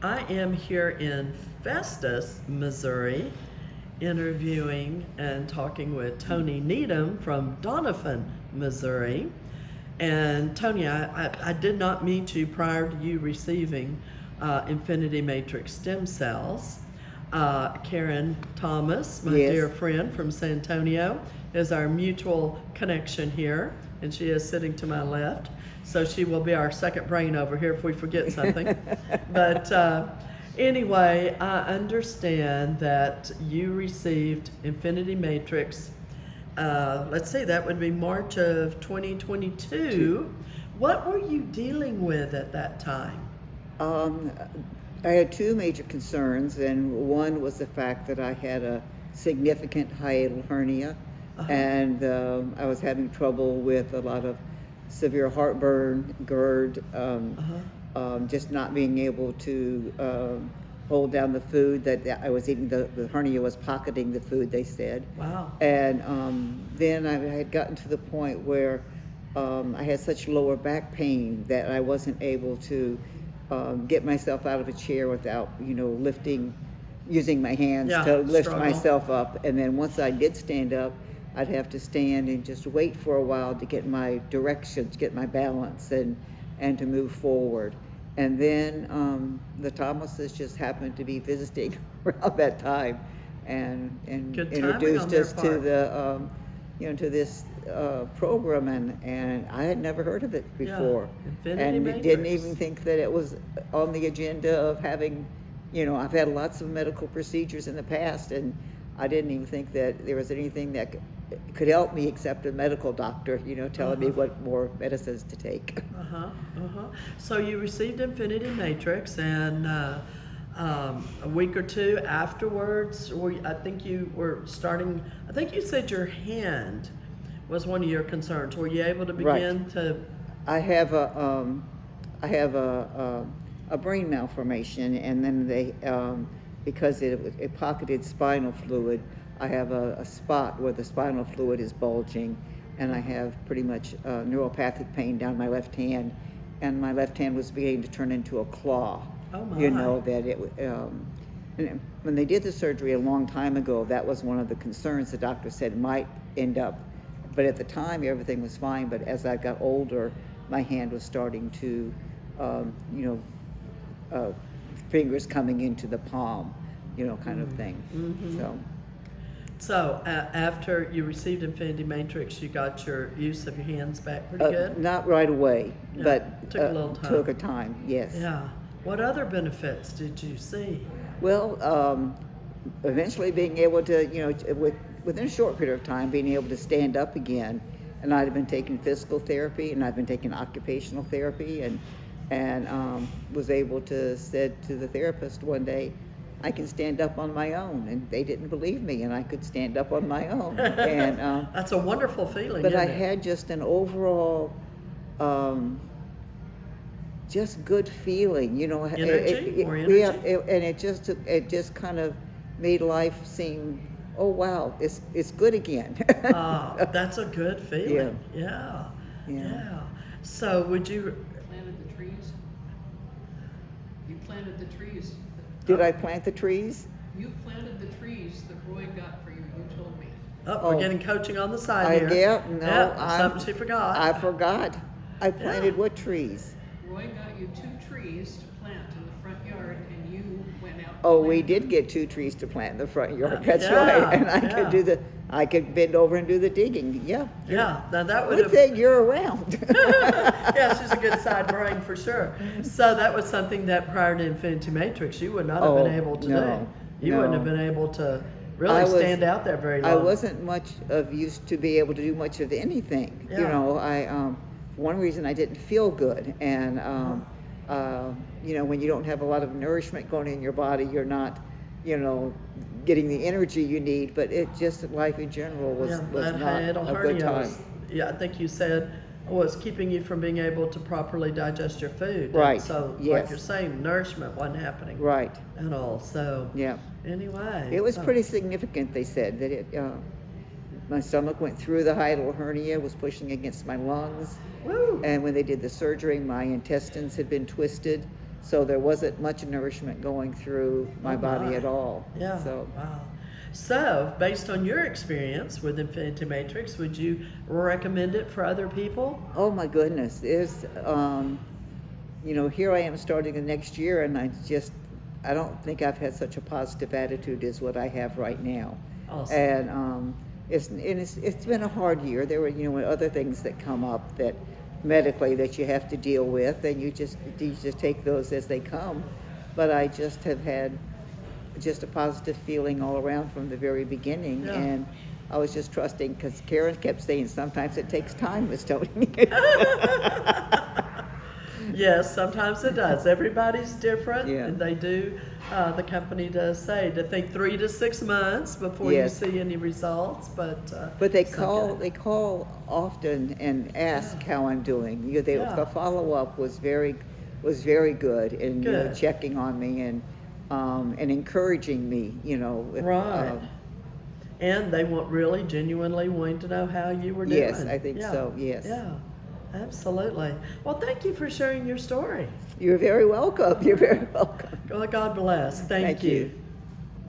I am here in Festus, Missouri, interviewing and talking with Toni Needham from Doniphan, Missouri. And Toni, I did not meet you prior to you receiving Infiniti Matrix stem cells. Karen Thomas, my Yes. dear friend from San Antonio, is our mutual connection here, and she is sitting to my left. So she will be our second brain over here if we forget something. But anyway, I understand that you received Infiniti Matrix. Let's see, that would be March of 2022. What were you dealing with at that time? I had two major concerns, and one was the fact that I had a significant hiatal hernia, and I was having trouble with a lot of severe heartburn, Gerd, just not being able to hold down the food that I was eating. The hernia was pocketing the food, they said. Wow. And then I had gotten to the point where I had such lower back pain that I wasn't able to get myself out of a chair without, using my hands to lift myself up. And then once I did stand up, I'd have to stand and just wait for a while to get my directions, get my balance, and to move forward. And then the Thomases just happened to be visiting around that time, and introduced us to the to this program, and I had never heard of it before, and didn't even think that it was on the agenda of having. I've had lots of medical procedures in the past, and I didn't even think that there was anything that could help me except a medical doctor, telling me what more medicines to take. So you received Infiniti Matrix, and a week or two afterwards, I think you said your hand was one of your concerns. Were you able to begin to? I have a brain malformation, and then they, because it pocketed spinal fluid, I have a spot where the spinal fluid is bulging, and I have pretty much neuropathic pain down my left hand, and my left hand was beginning to turn into a claw. Oh my. That it. When they did the surgery a long time ago, that was one of the concerns the doctor said might end up. But at the time, everything was fine. But as I got older, my hand was starting to, fingers coming into the palm, kind of thing. Mm-hmm. So after you received Infiniti Matrix, you got your use of your hands back pretty good? Not right away, but took a little time. Took a time, yes. Yeah. What other benefits did you see? Well, eventually being able to, within a short period of time, being able to stand up again. And I'd been taking physical therapy, and I'd been taking occupational therapy, and was able to said to the therapist one day, I can stand up on my own, and they didn't believe me, and I could stand up on my own. And that's a wonderful feeling. But I had just an overall, just good feeling, Energy, more energy. Yeah, and it just kind of made life seem, oh wow, it's good again. That's a good feeling. Yeah. So would you planted the trees? You planted the trees. Did I plant the trees? You planted the trees that Roy got for you. You told me. We're getting coaching on the side here. Something she forgot. I forgot. I planted what trees? Roy got you 2 trees to plant in the front yard, and you went out. Oh, we did get 2 trees to plant in the front yard. That's right. And I could bend over and do the digging. Yeah. Yeah. Now that would Good thing you're around. Yeah, she's a good side brain for sure. So that was something that prior to Infiniti Matrix you would not have been able to do. You wouldn't have been able to really stand out there very long. I wasn't much of use to be able to do much of anything. Yeah. One reason I didn't feel good, and when you don't have a lot of nourishment going in your body, you're not, getting the energy you need. But it just life in general was not a good time. I think you said was keeping you from being able to properly digest your food. Right. And so, yes. like you're saying, nourishment wasn't happening. Right. At all. So. Yeah. Anyway. It was pretty significant. They said that it. My stomach went through the hiatal hernia, was pushing against my lungs. Woo. And when they did the surgery, my intestines had been twisted. So there wasn't much nourishment going through my Oh, body my. at all. Yeah. So Wow. So, based on your experience with Infiniti Matrix, would you recommend it for other people? oh my goodness, here I am starting the next year, and I don't think I've had such a positive attitude as what I have right now. Awesome. And it's been a hard year. There were other things that come up that medically that you have to deal with, and you just take those as they come. But I just have had just a positive feeling all around from the very beginning, Yeah. and I was just trusting, because Karen kept saying sometimes it takes time, Miss Toni. Yes, sometimes it does. Everybody's different, Yeah. and they do. The company does say to think 3 to 6 months before Yes. you see any results, but But they so good. call often and ask how I'm doing. Yeah. The follow up was very good, and Good. checking on me and encouraging me. Right. And they really genuinely wanting to know how you were doing. Yes, I think so, yes. Yeah, absolutely. Well, thank you for sharing your story. You're very welcome. You're very welcome. God bless. Thank Thank you. you.